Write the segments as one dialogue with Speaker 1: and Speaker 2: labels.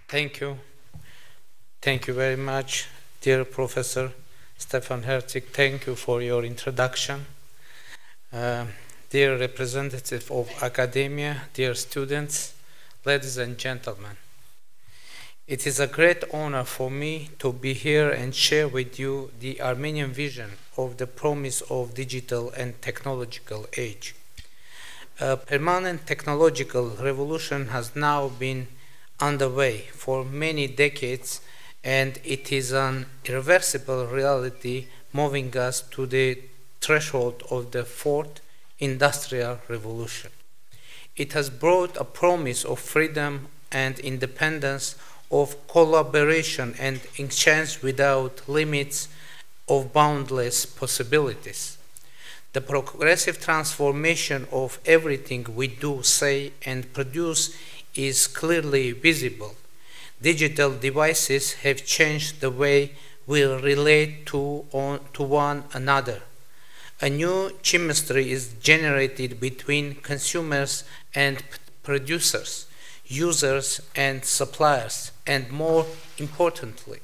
Speaker 1: Thank you. Thank you very much, dear Professor Stefan Herzig. Thank you for your introduction. Dear representative of academia, dear students, ladies and gentlemen. It is a great honor for me to be here and share with you the Armenian vision of the promise of digital and technological age. A permanent technological revolution has now been underway for many decades, and it is an irreversible reality moving us to the threshold of the fourth industrial revolution. It has brought a promise of freedom and independence, of collaboration and exchange without limits, of boundless possibilities. The progressive transformation of everything we do, say, and produce is clearly visible. Digital devices have changed the way we relate to one another. A new chemistry is generated between consumers and producers, users and suppliers, and more importantly,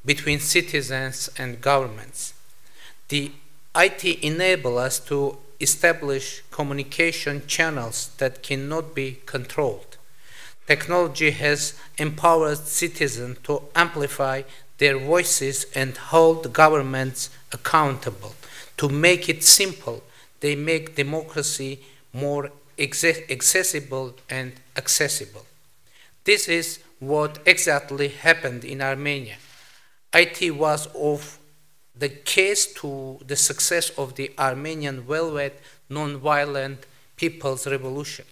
Speaker 1: between citizens and governments. The IT enables us to establish communication channels that cannot be controlled. Technology has empowered citizens to amplify their voices and hold governments accountable. To make it simple, they make democracy more accessible and accessible. This is what exactly happened in Armenia. IT was of the case to the success of the Armenian velvet non-violent people's revolution.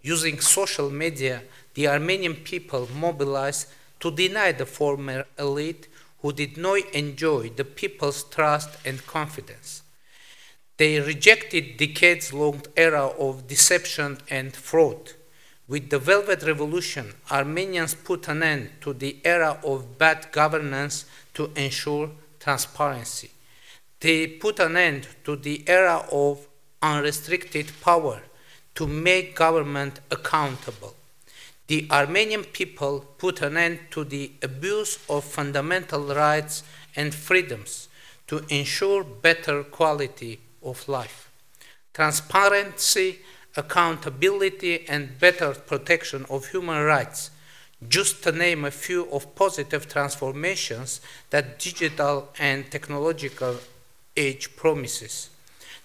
Speaker 1: Using social media, the Armenian people mobilized to deny the former elite who did not enjoy the people's trust and confidence. They rejected decades-long era of deception and fraud. With the Velvet Revolution, Armenians put an end to the era of bad governance to ensure transparency. They put an end to the era of unrestricted power to make government accountable. The Armenian people put an end to the abuse of fundamental rights and freedoms to ensure better quality of life. Transparency, accountability, and better protection of human rights, just to name a few of positive transformations that digital and technological age promises.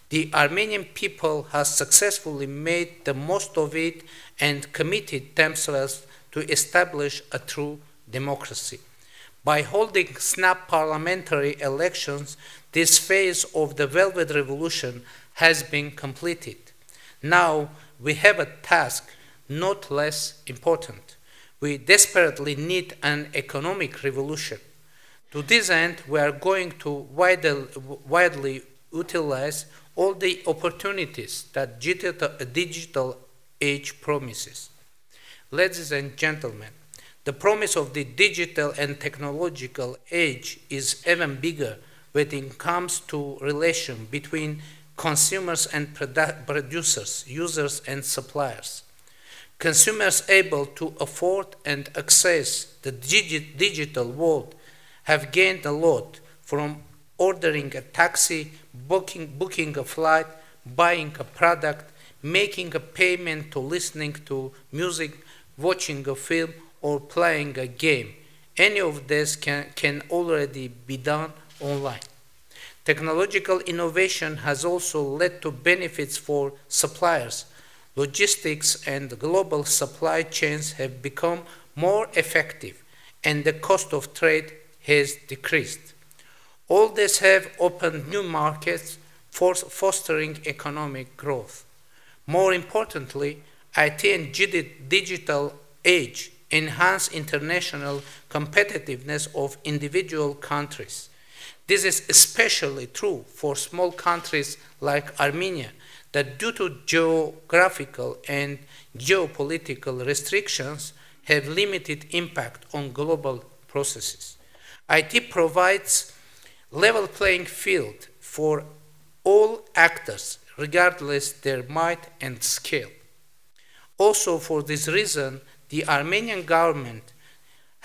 Speaker 1: The Armenian people has successfully made the most of it and committed themselves to establish a true democracy. By holding snap parliamentary elections, this phase of the Velvet Revolution has been completed. Now we have a task not less important. We desperately need an economic revolution. To this end, we are going to widely utilize all the opportunities that digital age promises. Ladies and gentlemen, the promise of the digital and technological age is even bigger when it comes to relation between consumers and producers, users and suppliers. Consumers able to afford and access the digital world have gained a lot from ordering a taxi, booking a flight, buying a product, making a payment to listening to music, watching a film, or playing a game. Any of this can already be done online. Technological innovation has also led to benefits for suppliers. Logistics and global supply chains have become more effective, and the cost of trade has decreased. All this have opened new markets, fostering economic growth. More importantly, IT and digital age enhance international competitiveness of individual countries. This is especially true for small countries like Armenia that due to geographical and geopolitical restrictions have limited impact on global processes. IT provides level playing field for all actors regardless their might and scale. Also for this reason, the Armenian government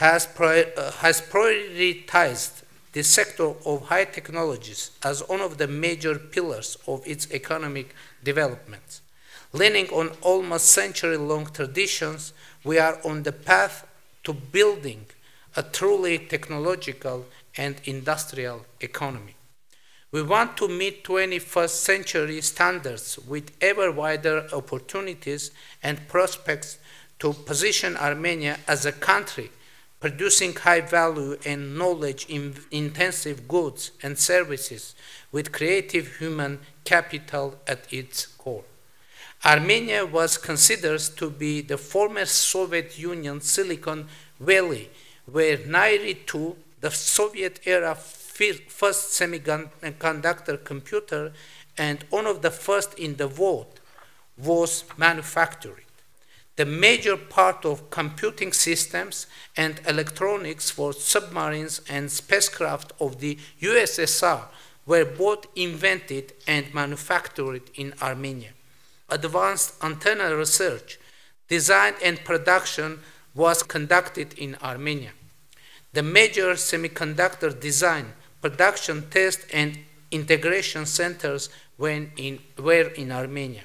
Speaker 1: has prioritized the sector of high technologies as one of the major pillars of its economic development. Leaning on almost century-long traditions, we are on the path to building a truly technological and industrial economy. We want to meet 21st century standards with ever wider opportunities and prospects to position Armenia as a country producing high value and knowledge intensive goods and services with creative human capital at its core. Armenia was considered to be the former Soviet Union Silicon Valley, where nearly to the Soviet era first semiconductor computer and one of the first in the world was manufactured. The major part of computing systems and electronics for submarines and spacecraft of the USSR were both invented and manufactured in Armenia. Advanced antenna research, design and production was conducted in Armenia. The major semiconductor design, production, test, and integration centers were in Armenia.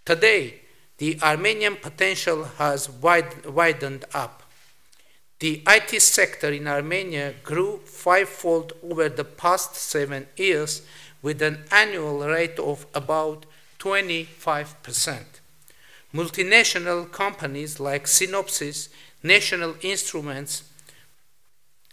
Speaker 1: Today, the Armenian potential has widened up. The IT sector in Armenia grew fivefold over the past 7 years with an annual rate of about 25%. Multinational companies like Synopsys, National Instruments,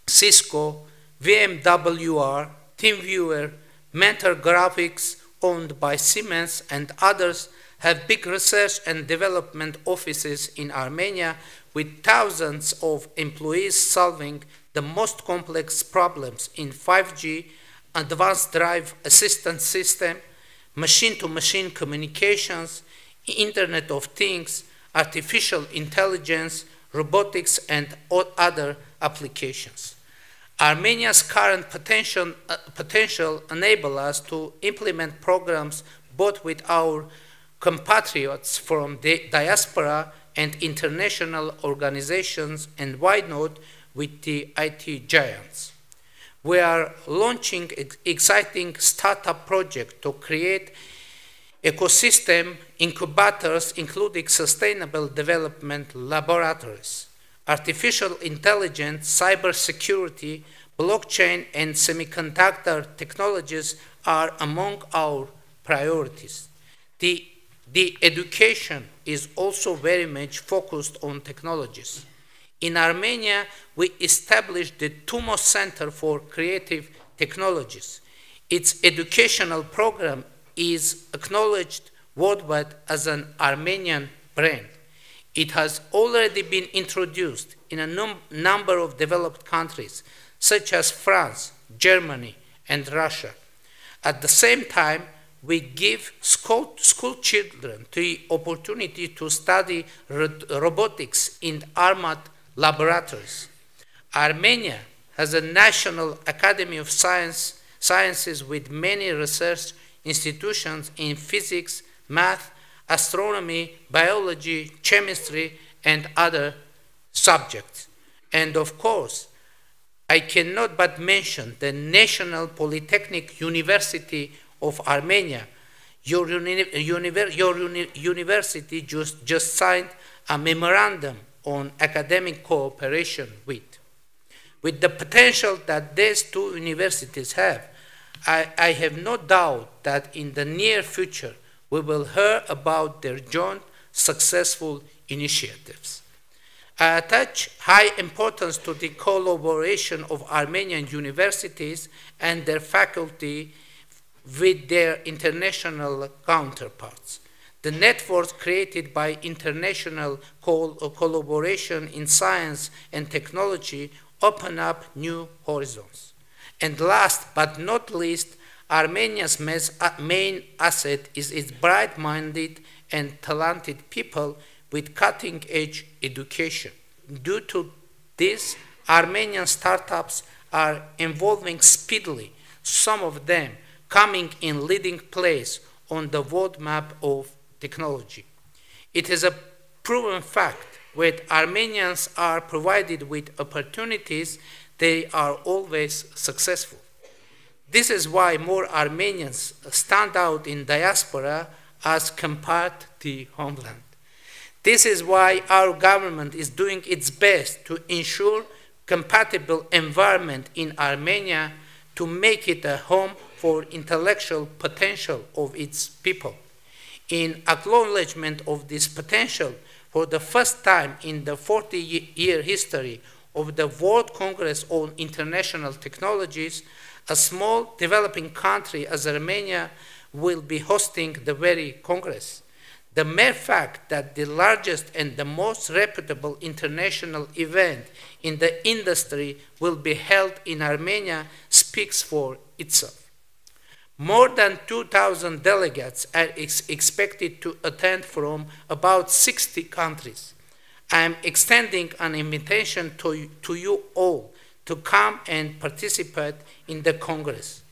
Speaker 1: Cisco, VMWR, TeamViewer, Mentor Graphics, owned by Siemens, and others have big research and development offices in Armenia with thousands of employees solving the most complex problems in 5G, advanced drive assistance system, machine-to-machine communications, Internet of Things, artificial intelligence, robotics, and other applications. Armenia's current potential enables us to implement programs both with our compatriots from the diaspora and international organizations, and why not with the IT giants. We are launching exciting startup projects to create ecosystem incubators, including sustainable development laboratories. Artificial intelligence, cybersecurity, blockchain, and semiconductor technologies are among our priorities. The education is also very much focused on technologies. In Armenia, we established the TUMO Center for Creative Technologies. Its educational program is acknowledged worldwide as an Armenian brand. It has already been introduced in a number of developed countries, such as France, Germany, and Russia. At the same time, we give school children the opportunity to study robotics in armored laboratories. Armenia has a National Academy of Sciences with many research institutions in physics, math, astronomy, biology, chemistry, and other subjects. And of course, I cannot but mention the National Polytechnic University of Armenia. Your university just signed a memorandum on academic cooperation with. With the potential that these two universities have, I have no doubt that in the near future we will hear about their joint successful initiatives. I attach high importance to the collaboration of Armenian universities and their faculty with their international counterparts. The networks created by international collaboration in science and technology open up new horizons. And last but not least, Armenia's main asset is its bright-minded and talented people with cutting-edge education. Due to this, Armenian startups are evolving speedily, some of them coming in leading place on the roadmap of technology. It is a proven fact when Armenians are provided with opportunities, they are always successful. This is why more Armenians stand out in diaspora as compared to the homeland. This is why our government is doing its best to ensure compatible environment in Armenia to make it a home for intellectual potential of its people. In acknowledgement of this potential, for the first time in the 40-year history of the World Congress on International Technologies, a small developing country as Armenia will be hosting the very Congress. The mere fact that the largest and the most reputable international event in the industry will be held in Armenia speaks for itself. More than 2,000 delegates are expected to attend from about 60 countries. I am extending an invitation to you all to come and participate in the Congress.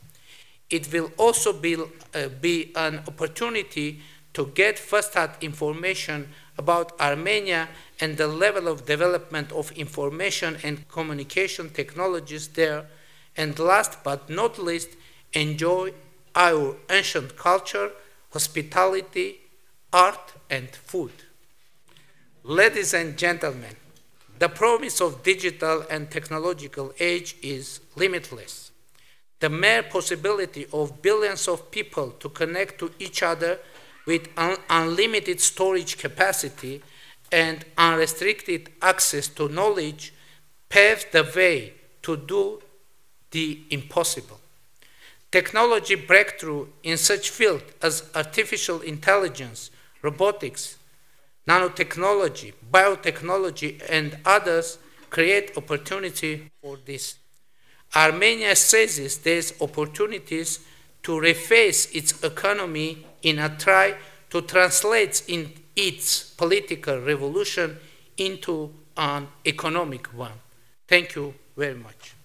Speaker 1: It will also be an opportunity to get first-hand information about Armenia and the level of development of information and communication technologies there, and last but not least, enjoy our ancient culture, hospitality, art, and food. Ladies and gentlemen, the promise of digital and technological age is limitless. The mere possibility of billions of people to connect to each other with unlimited storage capacity and unrestricted access to knowledge paves the way to do the impossible. Technology breakthrough in such fields as artificial intelligence, robotics, nanotechnology, biotechnology, and others create opportunity for this. Armenia seizes these opportunities to reface its economy in a try to translate its political revolution into an economic one. Thank you very much.